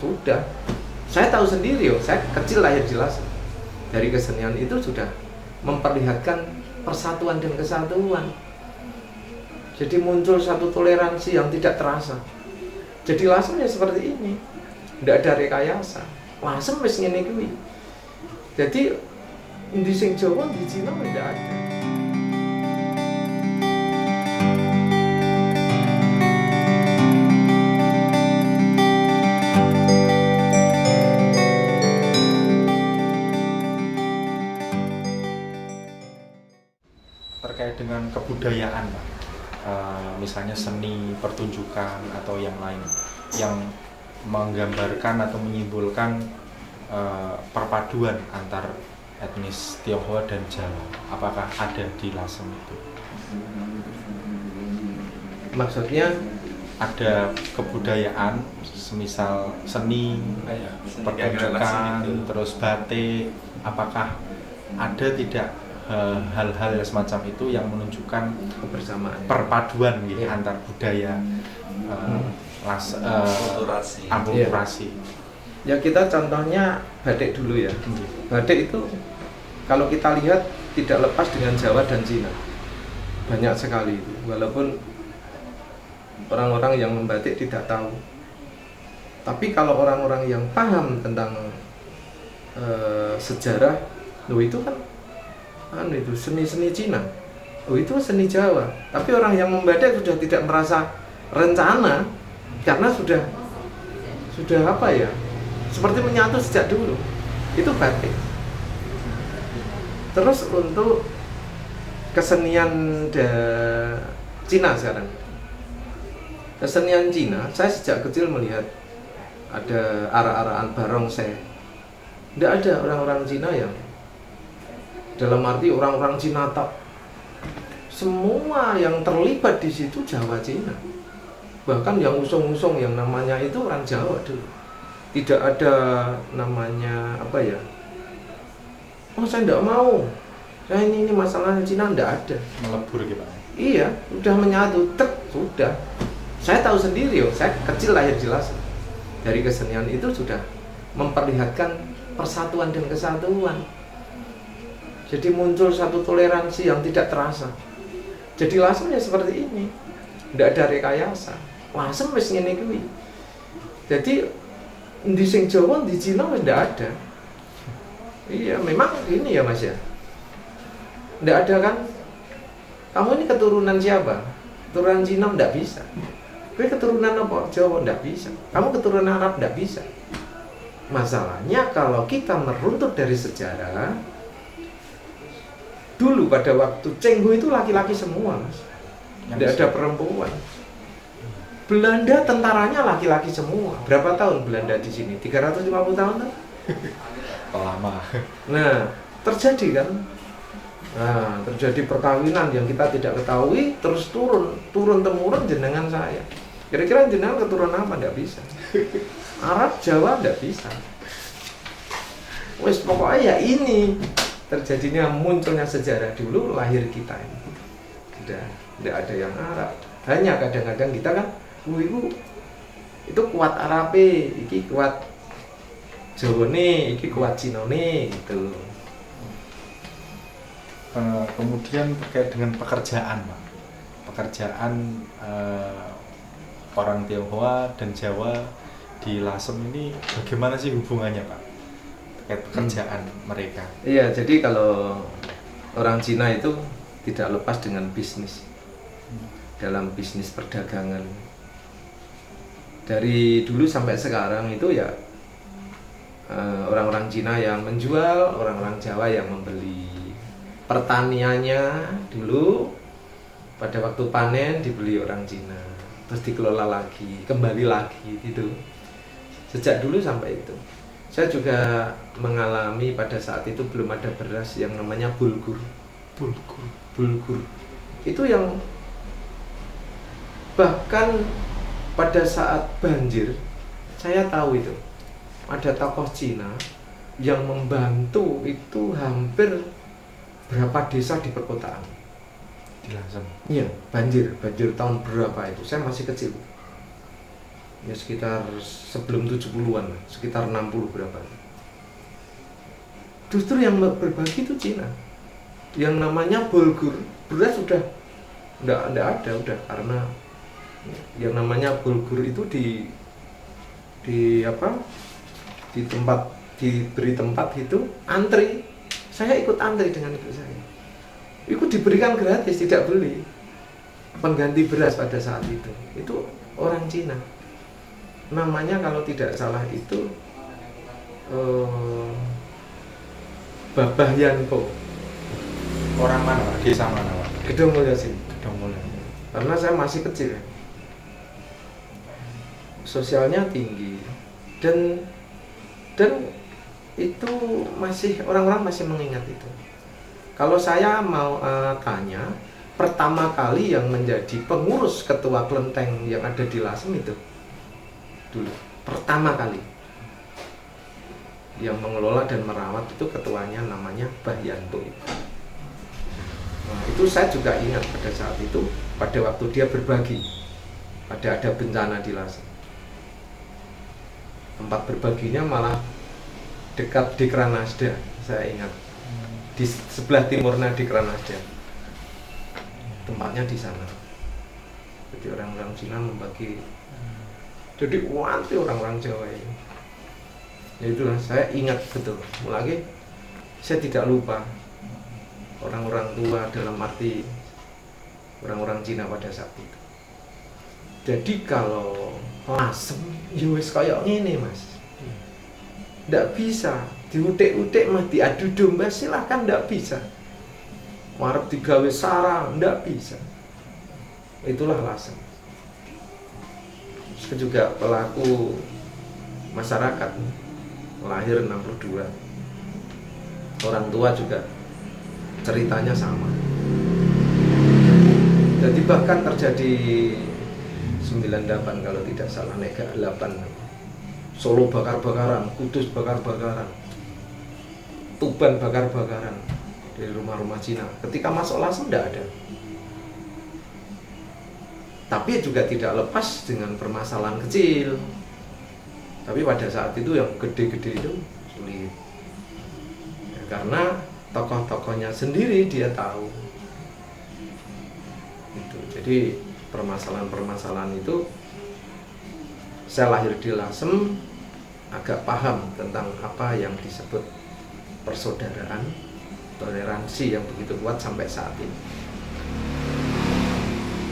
sudah. Saya tahu sendiri, saya kecil lahir di Lasem. Dari kesenian itu sudah memperlihatkan persatuan dan kesatuan. Jadi muncul satu toleransi yang tidak terasa. Jadi Lasem ya seperti ini, tidak ada rekayasa. Lasem wis ngene kuwi. Jadi di sing Jawa di Cina tidak ada. Terkait dengan kebudayaan, Pak. Misalnya seni, pertunjukan atau yang lain yang menggambarkan atau menyimbolkan perpaduan antar etnis Tionghoa dan Jawa. Apakah ada di Lasem itu? Maksudnya ada kebudayaan, semisal seni, pertunjukan, terus batik. Apakah ada tidak hal-hal semacam itu yang menunjukkan kebersamaan, perpaduan gitu, antar budaya, akulturasi. Ya kita contohnya batik dulu ya. Batik itu kalau kita lihat tidak lepas dengan Jawa dan Cina. Banyak sekali itu. Walaupun orang-orang yang membatik tidak tahu. Tapi kalau orang-orang yang paham tentang sejarah, itu kan itu seni-seni Cina, itu seni Jawa. Tapi orang yang membatik sudah tidak merasa rencana karena sudah apa ya, seperti menyatu sejak dulu. Itu batik. Terus untuk kesenian Cina sekarang, kesenian Cina, saya sejak kecil melihat ada arak-arakan barongsai. Tidak ada orang-orang Cina yang dalam arti orang-orang Cina tak. Semua yang terlibat di situ Jawa Cina. Bahkan yang usung-usung yang namanya itu orang Jawa dulu. Tidak ada namanya apa ya? Oh saya tidak mau. Saya ini masalahnya Cina, tidak ada. Melebur gitu, Pak. Iya, sudah menyatu, sudah. Saya tahu sendiri, saya kecil lahir di Lasem. Dari kesenian itu sudah memperlihatkan persatuan dan kesatuan. Jadi muncul satu toleransi yang tidak terasa. Jadi Lasem ya seperti ini, tidak ada rekayasa. Lasem wis ngene kuwi. Jadi di sing Jawa di Cina wis tidak ada. Iya, memang ini ya Mas ya. Tidak ada kan? Kamu ini keturunan siapa? Keturunan Cina tidak bisa. Kowe keturunan apa? Jawa tidak bisa. Kamu keturunan Arab tidak bisa. Masalahnya kalau kita meruntut dari sejarah, dulu pada waktu Cengho itu laki-laki semua, Mas. Tidak ada perempuan. Belanda tentaranya laki-laki semua. Berapa tahun Belanda di sini? 350 tahun kan? Lama. Nah, terjadi kan? Nah, terjadi perkawinan yang kita tidak ketahui, terus turun temurun jenengan saya. Kira-kira jenengan keturunan apa? Tidak bisa. Arab, Jawa tidak bisa. Wes pokoknya ya ini terjadinya munculnya sejarah dulu lahir kita ini. Tidak ada yang Arab. Hanya kadang-kadang kita kan, itu kuat Arabe, iki kuat Jawane, iki kuat Cinone gitu. Kemudian terkait dengan pekerjaan, Pak. Pekerjaan orang Tionghoa dan Jawa di Lasem ini bagaimana sih hubungannya, Pak? Terkait pekerjaan mereka. Iya, jadi kalau orang Cina itu tidak lepas dengan bisnis. Dalam bisnis perdagangan. Dari dulu sampai sekarang itu ya orang-orang Cina yang menjual, orang-orang Jawa yang membeli. Pertaniannya dulu pada waktu panen dibeli orang Cina, terus dikelola lagi, kembali lagi gitu. Sejak dulu sampai itu. Saya juga mengalami pada saat itu belum ada beras yang namanya bulgur. Itu yang bahkan pada saat banjir saya tahu itu ada tokoh Cina yang membantu itu hampir berapa desa di perkotaan. Di Lasem. Iya, banjir tahun berapa itu? Saya masih kecil. Ya sekitar sebelum 70-an, sekitar 60 berapa. Justru yang berbagi itu Cina. Yang namanya bulgur, beras sudah enggak ada udah, karena yang namanya bulgur itu di apa? Di tempat, diberi tempat itu antri. Saya ikut antri dengan ibu saya. Itu diberikan gratis, tidak beli. Pengganti beras pada saat itu orang Cina. Namanya kalau tidak salah itu Babah Yanpo. Orang mana Pak? Desa mana Pak? Gedong Mulya sih. Gedong Mulya. Karena saya masih kecil, sosialnya tinggi, dan itu masih orang-orang masih mengingat itu. Kalau saya mau tanya, pertama kali yang menjadi pengurus ketua kelenteng yang ada di Lasem itu dulu, pertama kali yang mengelola dan merawat itu ketuanya namanya Mbah Yanto. Nah, itu saya juga ingat pada saat itu, pada waktu dia berbagi, ada bencana di Lasem. Tempat berbaginya malah dekat di Kranasda, saya ingat, di sebelah timurnya di Kranasda, tempatnya di sana. Jadi orang-orang Cina membagi, jadi wanti orang-orang Jawa ini. Ya itulah, saya ingat betul. Lagi saya tidak lupa orang-orang tua dalam arti orang-orang Cina pada saat itu. Jadi kalau Lasem ya wis kayak ngene Mas, ndak bisa diutik-utik mah diadu domba, silahkan, ndak bisa. Warep digawe sarang, ndak bisa. Itulah Lasem. Saya juga pelaku masyarakat, lahir 62. Orang tua juga ceritanya sama. Jadi bahkan terjadi 98 kalau tidak salah, Nega 8, Solo bakar-bakaran, Kudus bakar-bakaran, Tuban bakar-bakaran dari rumah-rumah Cina. Ketika masuk Lasem tidak ada. Tapi juga tidak lepas dengan permasalahan kecil. Tapi pada saat itu yang gede-gede itu sulit. Ya, karena tokoh-tokohnya sendiri dia tahu. Itu. Jadi permasalahan-permasalahan itu, saya lahir di Lasem agak paham tentang apa yang disebut persaudaraan, toleransi yang begitu kuat sampai saat ini.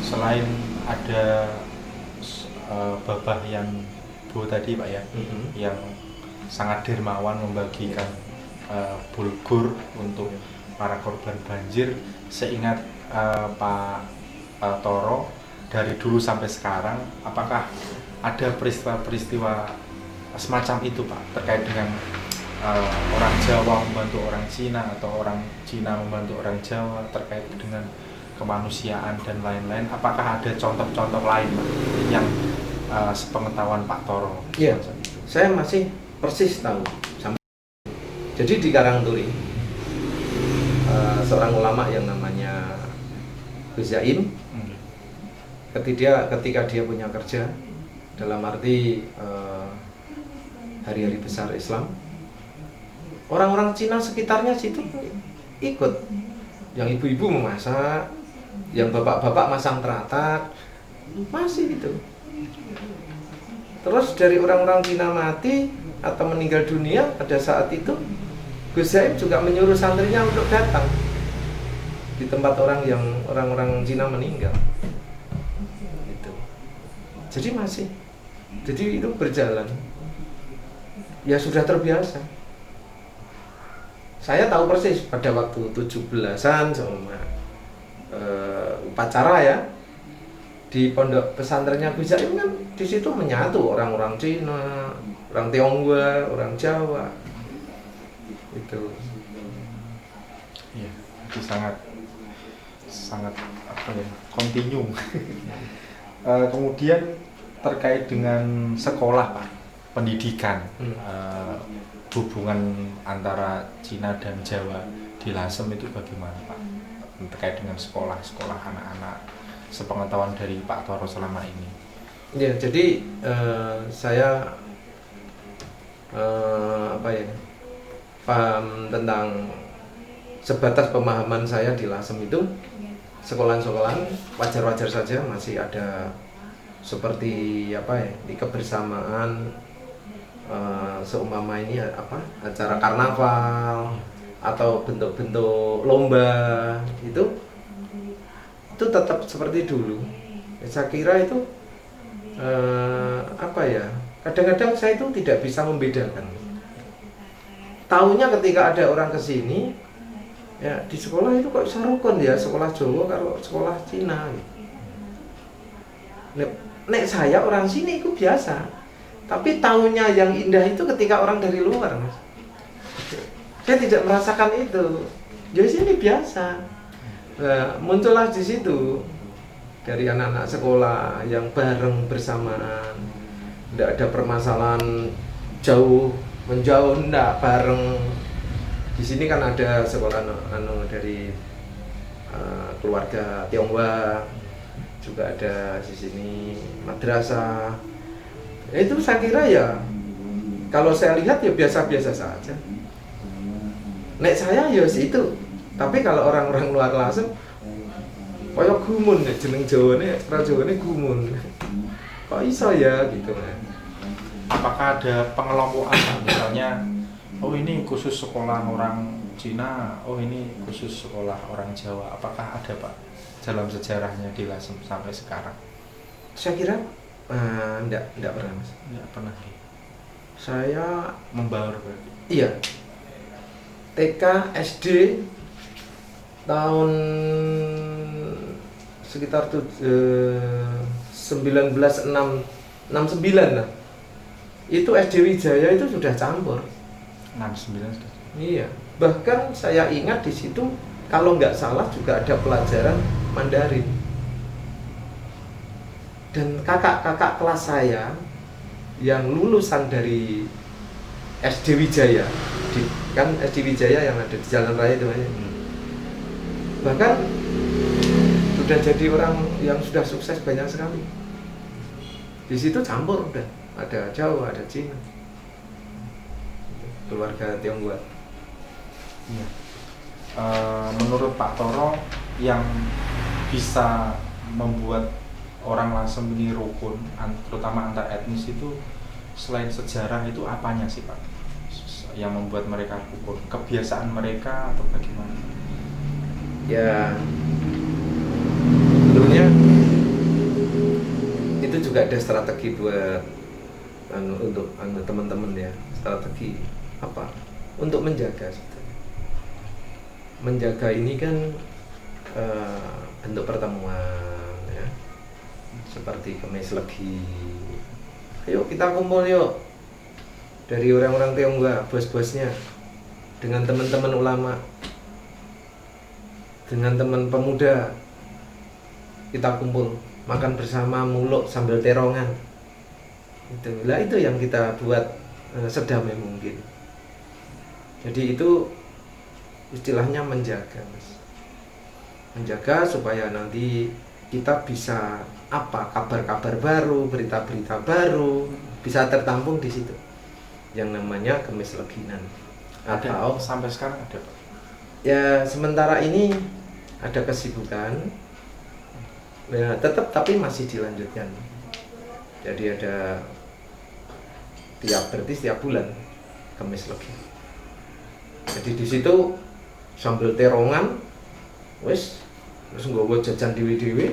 Selain ada Babah Yanpo tadi Pak ya, yang sangat dermawan membagikan bulgur untuk para korban banjir, seingat Pak Toro, dari dulu sampai sekarang, apakah ada peristiwa-peristiwa semacam itu Pak, terkait dengan orang Jawa membantu orang Cina atau orang Cina membantu orang Jawa, terkait dengan kemanusiaan dan lain-lain? Apakah ada contoh-contoh lain Pak, yang sepengetahuan Pak Toro? Iya, saya masih persis tahu. Jadi di Karangturi, seorang ulama yang namanya Gus Zaim, ketika dia punya kerja, dalam arti hari-hari besar Islam, orang-orang Cina sekitarnya situ ikut. Yang ibu-ibu memasak, yang bapak-bapak masang teratak, masih itu. Terus dari orang-orang Cina mati atau meninggal dunia pada saat itu, Gus Zaim juga menyuruh santrinya untuk datang di tempat orang-orang Cina meninggal. Itu. Jadi masih. Jadi itu berjalan. Ya sudah terbiasa. Saya tahu persis pada waktu 17-an sama upacara ya, di pondok pesantrennya Gus Zaim kan di situ menyatu orang-orang Cina, orang Tionghoa, orang Jawa. Itu. Iya, itu sangat apa ya, kontinu. Kemudian terkait dengan sekolah Pak, pendidikan, hubungan antara Cina dan Jawa di Lasem itu bagaimana Pak? Terkait dengan sekolah anak-anak, sepengetahuan dari Pak Toro selama ini. Ya, jadi saya apa ya, paham tentang sebatas pemahaman saya di Lasem itu sekolahan-sekolahan wajar-wajar saja masih ada seperti apa ya, di kebersamaan, seumpama ini apa, acara karnaval atau bentuk-bentuk lomba itu tetap seperti dulu. Saya kira itu apa ya, kadang-kadang saya itu tidak bisa membedakan. Taunya ketika ada orang kesini, ya di sekolah itu kok bisa rukun ya, sekolah Jawa kalau sekolah Cina gitu. Nek saya orang sini itu biasa, tapi taunya yang indah itu ketika orang dari luar, Mas. Saya tidak merasakan itu. Ya sini biasa. Nah, muncullah di situ dari anak-anak sekolah yang bareng bersamaan, tidak ada permasalahan jauh menjauh, tidak bareng. Di sini kan ada sekolah dari keluarga Tionghoa, juga ada di sini madrasah. Itu saya kira ya, kalau saya lihat ya biasa-biasa saja. Nek saya ya situ, tapi kalau orang-orang luar Lasem kaya gumun ya, jeneng Jawane, Jawane gumun. Kok iso ya gitu. Apakah ada pengelompokan, misalnya oh ini khusus sekolah orang Cina, oh ini khusus sekolah orang Jawa, apakah ada Pak dalam sejarahnya di Lasem sampai sekarang? Saya kira enggak pernah, Mas. Enggak pernah. Saya Membaur berarti. Iya. TK, SD tahun sekitar 1969 lah. Itu SD Wijaya itu sudah campur. 69 sudah. Iya. Bahkan saya ingat di situ kalau nggak salah juga ada pelajaran Mandarin. Dan kakak-kakak kelas saya yang lulusan dari SD Wijaya, kan SD Wijaya yang ada di Jalan Raya itu aja. Bahkan sudah jadi orang yang sudah sukses banyak sekali. Di situ campur udah, ada Jawa, ada Cina, keluarga Tionghoa. Iya. Menurut Pak Toro, yang bisa membuat orang Lasem ini rukun, terutama antar etnis itu, selain sejarah itu apanya sih Pak? Yang membuat mereka rukun, kebiasaan mereka atau bagaimana? Ya, sebetulnya itu juga ada strategi buat untuk teman-teman ya, strategi apa? Untuk menjaga sebetulnya. Menjaga ini kan bentuk pertemuan ya, seperti kemis legi. Ayo kita kumpul yuk, dari orang-orang Tionghoa, bos-bosnya, dengan teman-teman ulama, dengan teman pemuda, kita kumpul makan bersama, muluk sambil terongan. Itulah itu yang kita buat sedamai mungkin. Jadi itu istilahnya menjaga, Mas. Menjaga supaya nanti kita bisa apa, kabar-kabar baru, berita-berita baru bisa tertampung di situ. Yang namanya kemis leginan. Atau sampai sekarang ada Pak? Ya sementara ini ada kesibukan. Ya, tetap tapi masih dilanjutkan. Jadi ada berarti setiap bulan kemis legi. Jadi di situ sambil terongan, wis nggawa jajan dhewe-dhewe,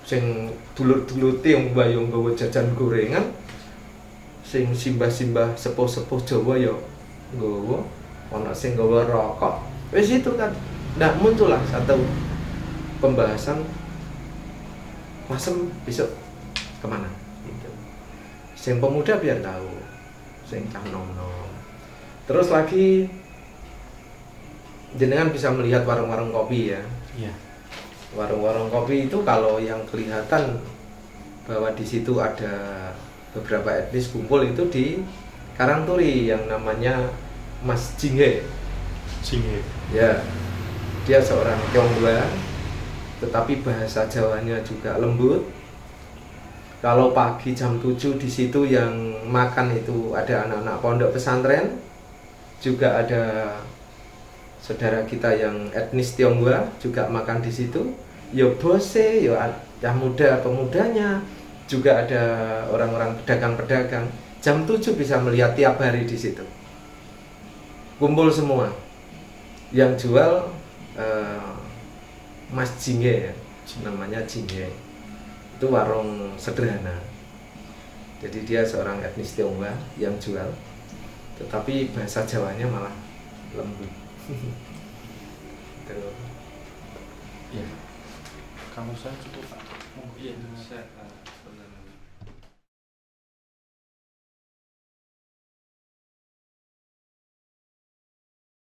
sing dulur-dulur Tionghoa yo nggawa jajan gorengan, sing simbah-simbah sepuh-sepuh Jawa yo nggawa, ana sing nggawa rokok. Wis itu kan. Nah, muncullah satu pembahasan Lasem besok kemana gitu. Sing pemuda biar tahu, sing cah nom-nom. Terus lagi jenengan bisa melihat warung-warung kopi ya. Iya. Warung-warung kopi itu kalau yang kelihatan bahwa di situ ada beberapa etnis kumpul itu di Karangturi yang namanya Mas Jinghe. Jinghe. Ya. Dia seorang Tionghoa, tetapi bahasa Jawanya juga lembut. Kalau pagi jam 7 di situ yang makan itu ada anak-anak pondok pesantren, juga ada saudara kita yang etnis Tionghoa juga makan di situ. Yo bose, yo yang muda pemudanya, juga ada orang-orang pedagang-pedagang. Jam 7 bisa melihat tiap hari di situ. Kumpul semua. Yang jual Mas Jingge ya, namanya Jingge. Itu warung sederhana. Jadi dia seorang etnis Tionghoa yang jual, tetapi bahasa Jawanya malah lembut. Gitu. Ya, kalau saya cukup Pak. Iya, saya